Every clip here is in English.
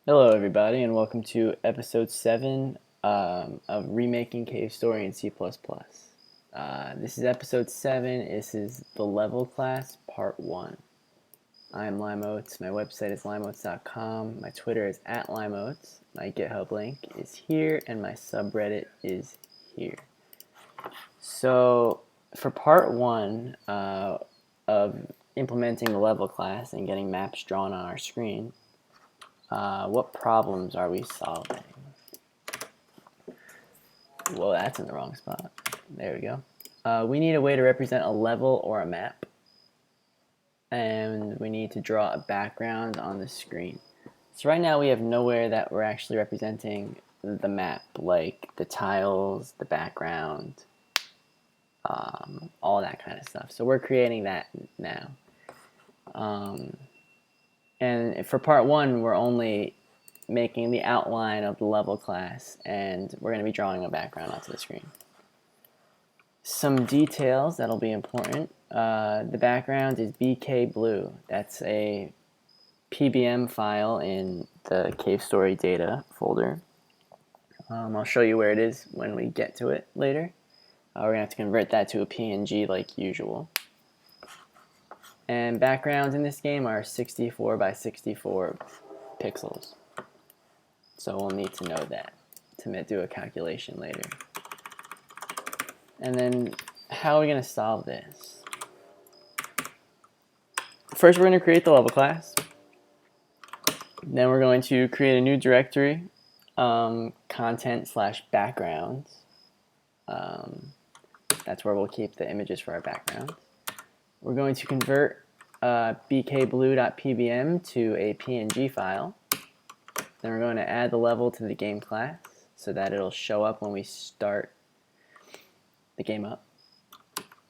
Hello, everybody, and welcome to episode 7 of Remaking Cavestory in C++. This is episode 7. This is the level class, part 1. I am Limeoats. My website is limeoats.com. My Twitter is @limeoats. My GitHub link is here, and my subreddit is here. So, for part 1 of implementing the level class and getting maps drawn on our screen, what problems are we solving? Well, that's in the wrong spot. There we go. We need a way to represent a level or a map. And we need to draw a background on the screen. So right now we have nowhere that we're actually representing the map, like the tiles, the background, all that kind of stuff. So we're creating that now. And for part 1, we're only making the outline of the level class, and we're going to be drawing a background onto the screen. Some details that'll be important. The background is BK Blue. That's a PBM file in the Cavestory data folder. I'll show you where it is when we get to it later. We're going to have to convert that to a PNG like usual. And backgrounds in this game are 64 by 64 pixels. So we'll need to know that to do a calculation later. And then how are we going to solve this? First we're going to create the level class. Then we're going to create a new directory, content/backgrounds. That's where we'll keep the images for our backgrounds. We're going to convert bkblue.pbm to a PNG file. Then we're going to add the level to the game class so that it'll show up when we start the game up.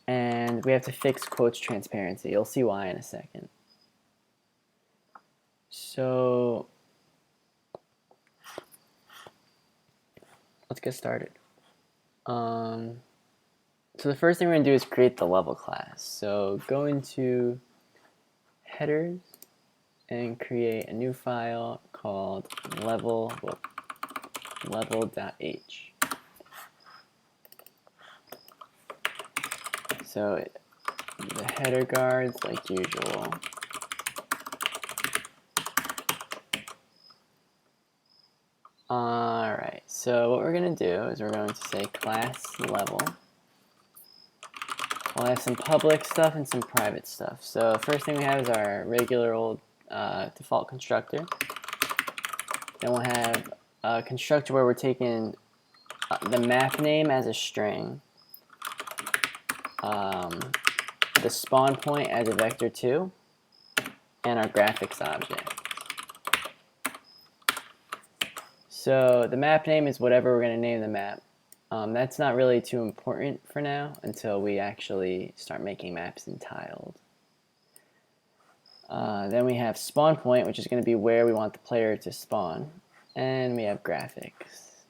And we have to fix quotes transparency. You'll see why in a second. So let's get started. So the first thing we're going to do is create the level class. So go into headers and create a new file called level.h. So the header guards like usual. Alright, so what we're going to do is we're going to say class level. We'll have some public stuff and some private stuff. So first thing we have is our regular old default constructor. Then we'll have a constructor where we're taking the map name as a string, the spawn point as a vector2, and our graphics object. So the map name is whatever we're going to name the map. That's not really too important for now until we actually start making maps in tiled. Then we have spawn point, which is going to be where we want the player to spawn. And we have graphics.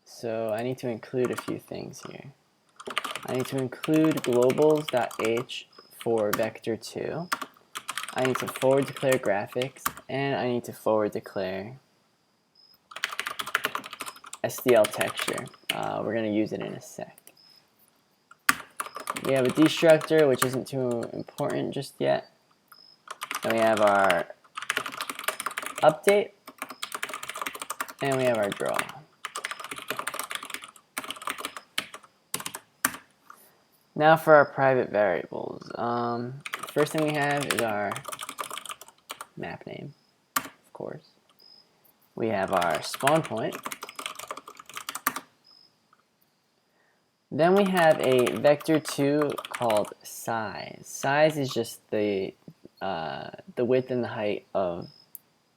So I need to include a few things here. I need to include globals.h for vector2. I need to forward declare graphics, and I need to forward declare SDL texture. We're going to use it in a sec. We have a destructor, which isn't too important just yet. Then we have our update, and we have our draw. Now for our private variables. First thing we have is our map name, of course. We have our spawn point. Then we have a vector2 called size. Size is just the width and the height of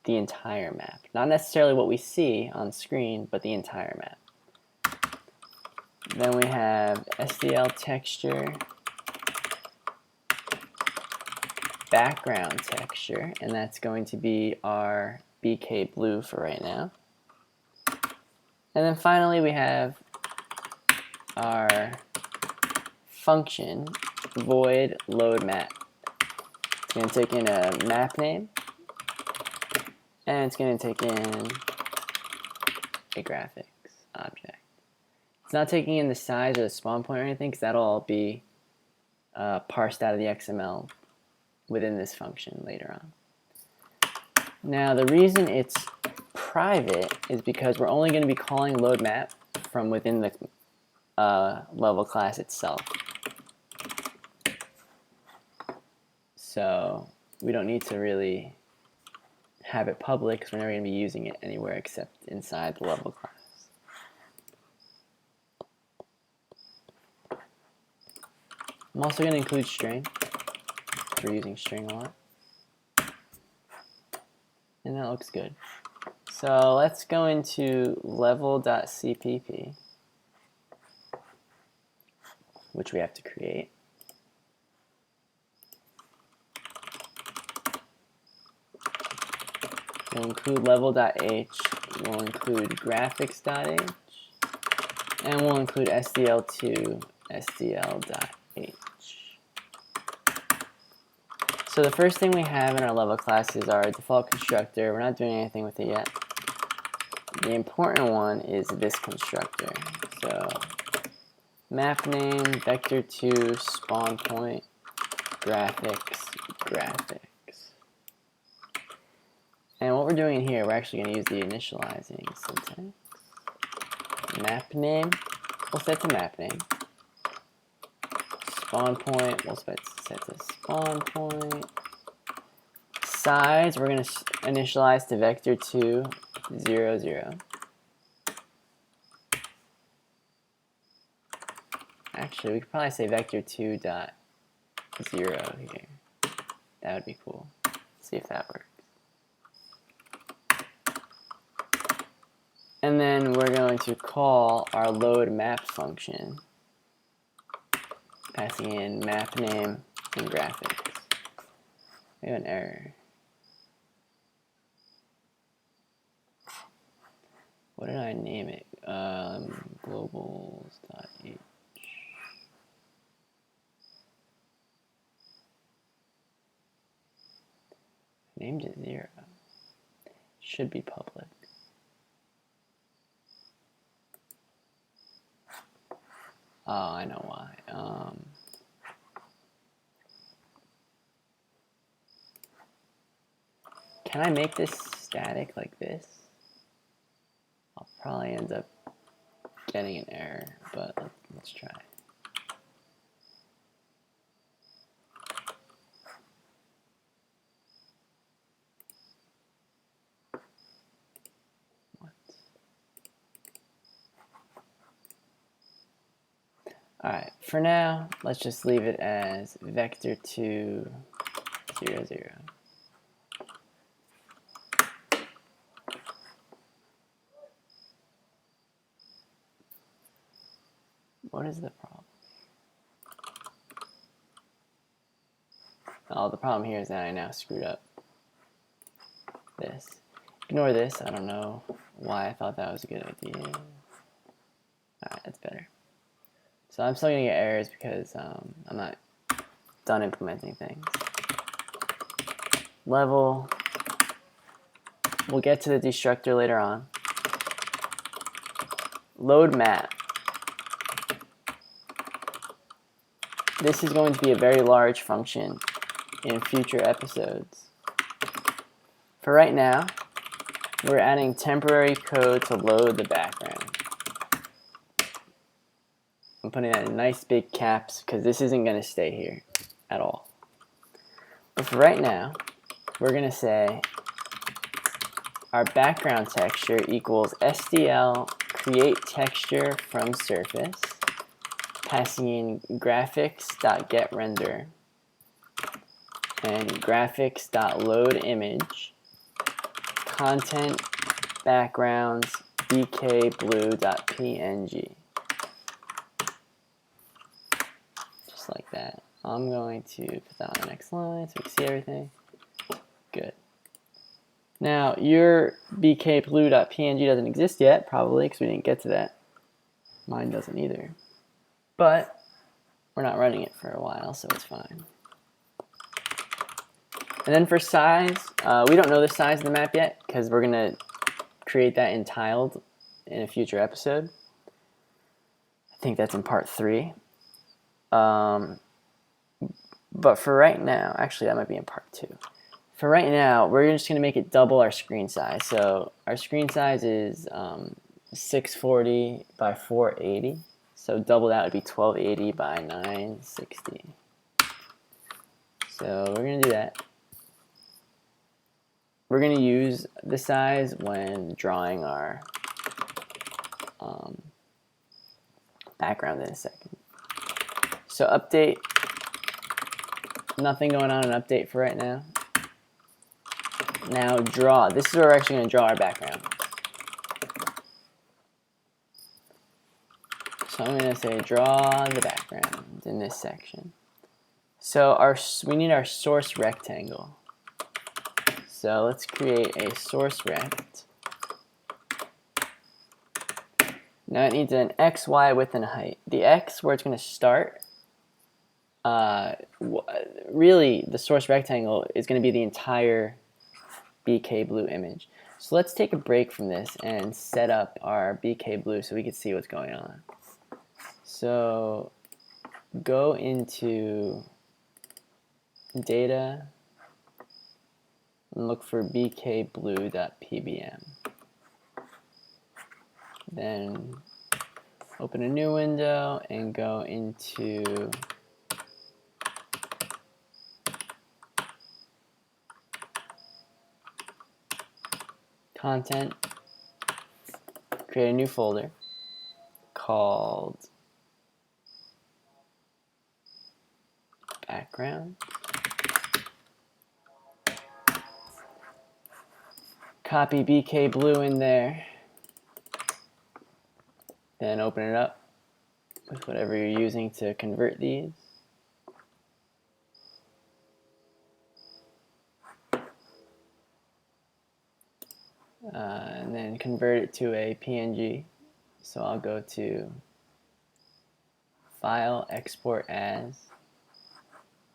the entire map. Not necessarily what we see on screen, but the entire map. Then we have SDL texture, background texture, and that's going to be our BK blue for right now. And then finally we have our function void load map. It's going to take in a map name and it's going to take in a graphics object. It's not taking in the size or the spawn point or anything, because that'll all be parsed out of the XML within this function later on. Now the reason it's private is because we're only going to be calling load map from within the level class itself. So we don't need to really have it public, because we're never going to be using it anywhere except inside the level class. I'm also going to include string. We're using string a lot. And that looks good. So let's go into level.cpp, which we have to create. We'll include level.h, we'll include graphics.h, and we'll include SDL2, SDL.h. So the first thing we have in our level class is our default constructor. We're not doing anything with it yet. The important one is this constructor. So map name, vector2, spawn point, graphics, graphics. And what we're doing here, we're actually going to use the initializing syntax. Map name, we'll set to map name. Spawn point, we'll set to spawn point. Size, we're going to initialize to vector2, 0, 0. Actually, we could probably say vector2 dot 0 here. That would be cool. See if that works. And then we're going to call our load map function, passing in map name and graphics. We have an error. What did I name it? Globals.h. Named it 0. Should be public. Oh, I know why. Can I make this static like this? I'll probably end up getting an error, but let's try. What? Alright, for now, let's just leave it as vector2, 0, 0. What is the problem? Oh, the problem here is that I now screwed up this. Ignore this. I don't know why I thought that was a good idea. Alright, that's better. So I'm still going to get errors because I'm not done implementing things. Level. We'll get to the destructor later on. Load map. This is going to be a very large function in future episodes. For right now, we're adding temporary code to load the background. I'm putting that in nice big caps because this isn't going to stay here at all. But for right now, we're going to say our background texture equals SDL create texture from surface, passing in graphics.getRender and graphics.loadImage, content backgrounds bkblue.png. Just like that. I'm going to put that on the next line so we can see everything. Good. Now, your bkblue.png doesn't exist yet, probably, because we didn't get to that. Mine doesn't either. But we're not running it for a while, so it's fine. And then for size, we don't know the size of the map yet because we're going to create that in tiled in a future episode. I think that's in part 3. But for right now, actually that might be in part 2. For right now, we're just going to make it double our screen size. So our screen size is 640 by 480. So double that would be 1280 by 960. So we're going to do that. We're going to use the size when drawing our background in a second. So update, nothing going on in update for right now. Now draw, this is where we're actually going to draw our background. So I'm going to say draw the background in this section. So we need our source rectangle. So let's create a source rect. Now it needs an x, y, width, and height. The x, where it's going to start, really the source rectangle is going to be the entire BK blue image. So let's take a break from this and set up our BK blue so we can see what's going on. So go into data and look for bkblue.pbm. Then open a new window and go into content, create a new folder called background. Copy BK blue in there. Then open it up with whatever you're using to convert these. And then convert it to a PNG. So I'll go to File, Export As,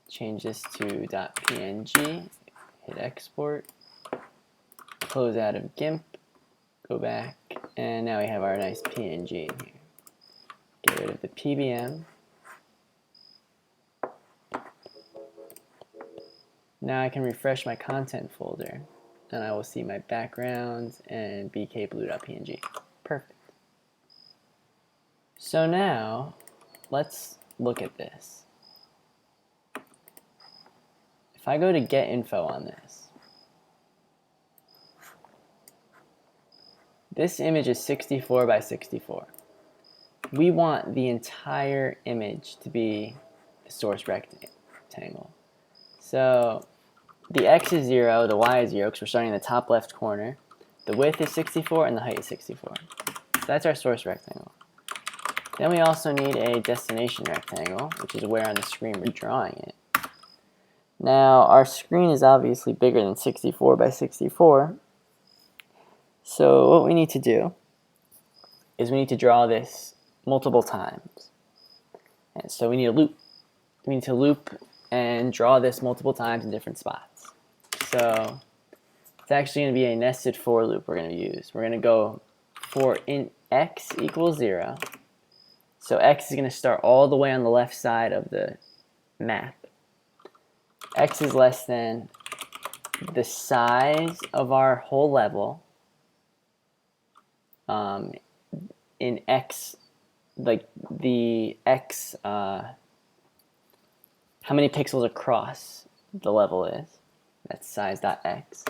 change this to .png, hit Export, close out of GIMP, go back, and now we have our nice PNG in here. Get rid of the PBM. Now I can refresh my content folder, and I will see my background and bkblue.png. Perfect. So now, let's look at this. If I go to get info on this, this image is 64 by 64. We want the entire image to be the source rectangle. So the x is 0, the y is 0, because we're starting in the top left corner. The width is 64 and the height is 64. So that's our source rectangle. Then we also need a destination rectangle, which is where on the screen we're drawing it. Now our screen is obviously bigger than 64 by 64. So what we need to do is we need to draw this multiple times. And so we need a loop. We need to loop and draw this multiple times in different spots. So it's actually going to be a nested for loop we're going to use. We're going to go for int x equals 0. So x is going to start all the way on the left side of the map. X is less than the size of our whole level in x, like the x, how many pixels across the level is. That's size.x,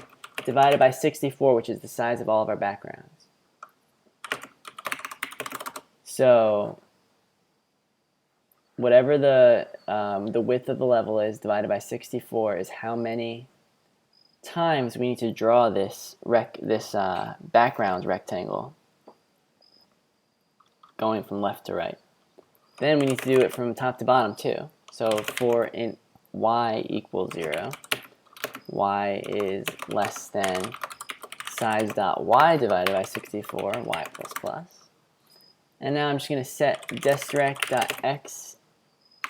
divided by 64, which is the size of all of our backgrounds. So whatever the width of the level is divided by 64 is how many times we need to draw this background rectangle going from left to right. Then we need to do it from top to bottom too. So for int y equals 0, y is less than size.y divided by 64, y plus plus. And now I'm just going to set desrect.x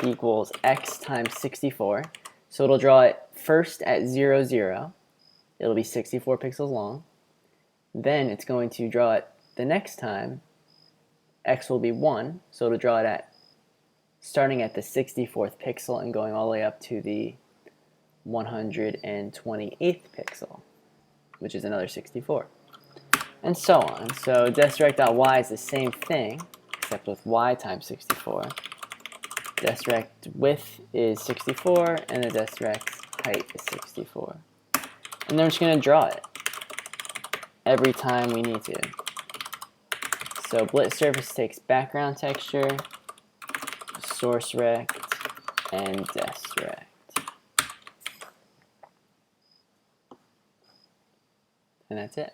equals x times 64. So it'll draw it first at 0, 0. It'll be 64 pixels long. Then it's going to draw it the next time. X will be 1, so it'll draw it at starting at the 64th pixel and going all the way up to the 128th pixel, which is another 64. And so on. So desdirect.y is the same thing, except with y times 64. Desdirect width is 64, and the desdirect height is 64. And then we're just going to draw it every time we need to. So blitz surface takes background texture, source rect, and desdirect. And that's it.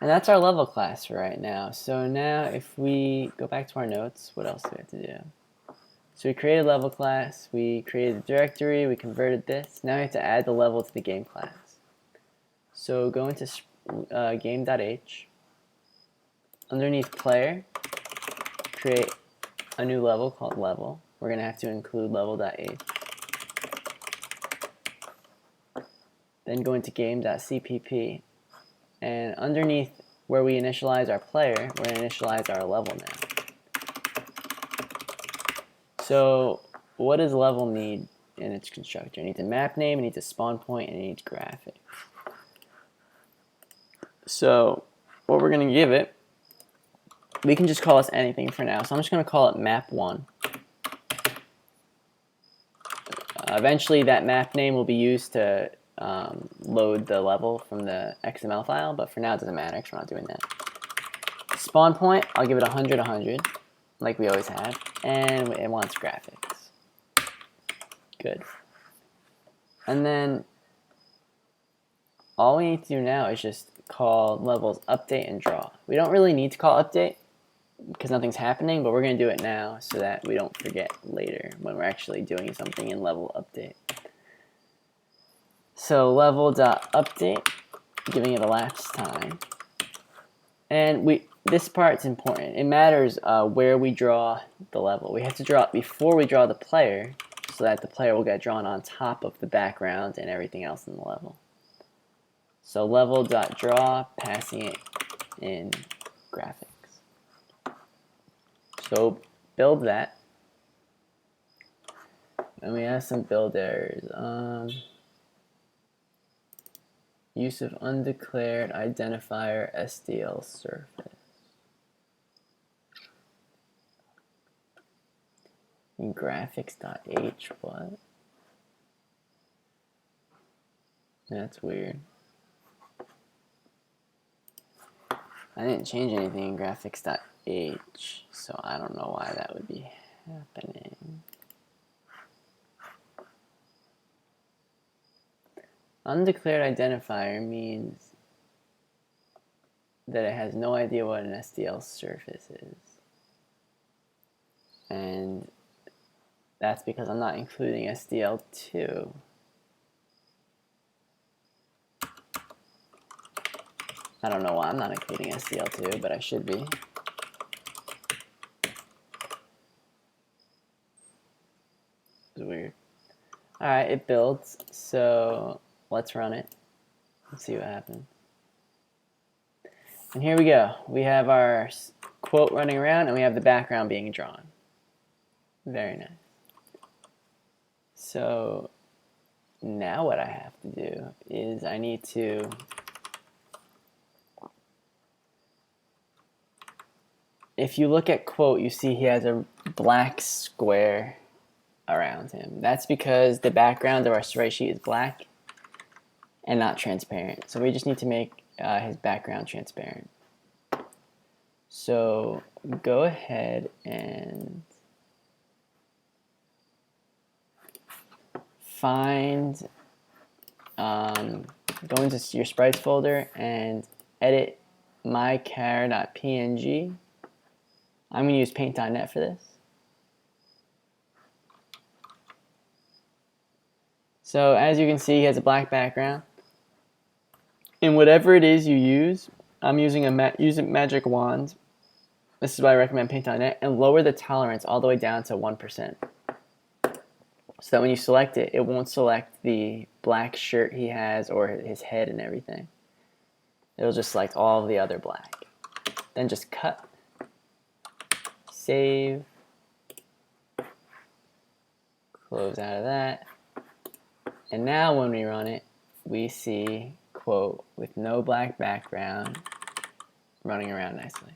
And that's our level class for right now. So now if we go back to our notes, what else do we have to do? So we created level class, we created the directory, we converted this. Now we have to add the level to the game class. So go into game.h. Underneath player, create a new level called level. We're going to have to include level.h. Then go into game.cpp. And underneath where we initialize our player, we're going to initialize our level now. So what does level need in its constructor? It needs a map name, it needs a spawn point, and it needs graphics. So what we're going to give it, we can just call this anything for now. So I'm just going to call it map1. Eventually that map name will be used to load the level from the XML file, but for now it doesn't matter because we're not doing that. Spawn point, I'll give it 100, 100, like we always have, and it wants graphics. Good. And then all we need to do now is just call levels update and draw. We don't really need to call update because nothing's happening, but we're going to do it now so that we don't forget later when we're actually doing something in level update. So level.update, giving it elapsed time. And this part's important. It matters where we draw the level. We have to draw it before we draw the player so that the player will get drawn on top of the background and everything else in the level. So level.draw, passing it in graphics. So build that. And we have some build errors. Use of undeclared identifier SDL surface. In graphics.h, what? That's weird. I didn't change anything in graphics.h, so I don't know why that would be happening. Undeclared identifier means that it has no idea what an SDL surface is. And that's because I'm not including SDL2. I don't know why I'm not including SDL2, but I should be. It's weird. Alright, it builds, so let's run it and see what happens. And here we go. We have our quote running around and we have the background being drawn. Very nice. So now what I have to do is I need to if you look at quote, you see he has a black square around him. That's because the background of our sprite sheet is black and not transparent. So we just need to make his background transparent. So go ahead and find, go into your sprites folder and edit mychar.png. I'm going to use paint.net for this. So as you can see, he has a black background. And whatever it is you use, I'm using a magic wand. This is why I recommend paint.net, and lower the tolerance all the way down to 1%. so that when you select it, it won't select the black shirt he has or his head and everything. It'll just select all of the other black. Then just cut, save, close out of that. And now when we run it, we see quote with no black background running around nicely.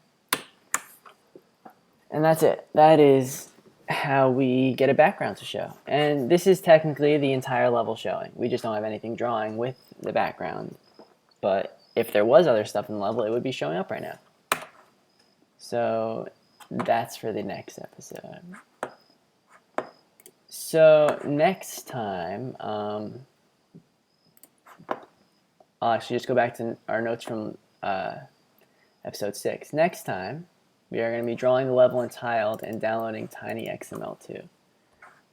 And that's it. That is how we get a background to show. And this is technically the entire level showing. We just don't have anything drawing with the background. But if there was other stuff in the level, it would be showing up right now. So that's for the next episode. So next time, I'll actually just go back to our notes from episode 6. Next time, we are going to be drawing the level in Tiled and downloading TinyXML2.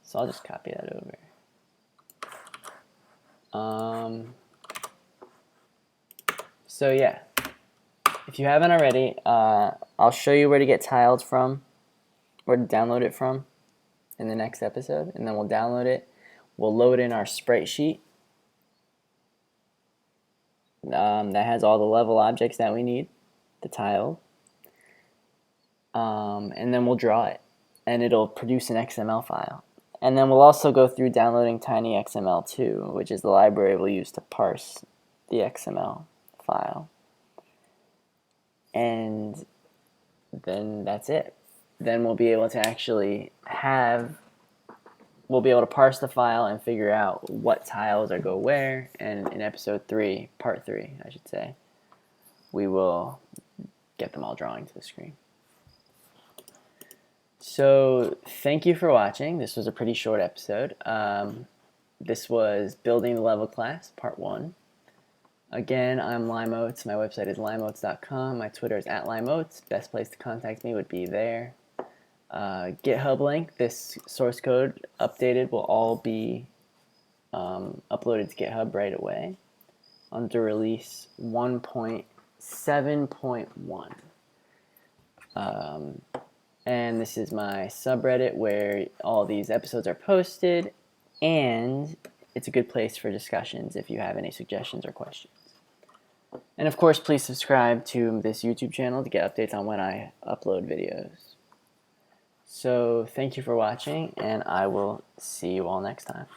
So I'll just copy that over. So yeah, if you haven't already, I'll show you where to get Tiled from, where to download it from in the next episode, and then we'll download it. We'll load in our sprite sheet that has all the level objects that we need, the tile, and then we'll draw it, and it'll produce an XML file. And then we'll also go through downloading TinyXML2, which is the library we'll use to parse the XML file. And then that's it. Then we'll be able to actually we'll be able to parse the file and figure out what tiles are go where. And in episode 3, part 3, I should say, we will get them all drawing to the screen. So thank you for watching. This was a pretty short episode. This was Building the Level class, part 1. Again, I'm Limeoats. My website is limeoats.com. My Twitter is @limeoats. Best place to contact me would be there. GitHub link, this source code updated will all be uploaded to GitHub right away under release 1.7.1. And this is my subreddit where all these episodes are posted, and it's a good place for discussions if you have any suggestions or questions. And of course, please subscribe to this YouTube channel to get updates on when I upload videos. So thank you for watching, and I will see you all next time.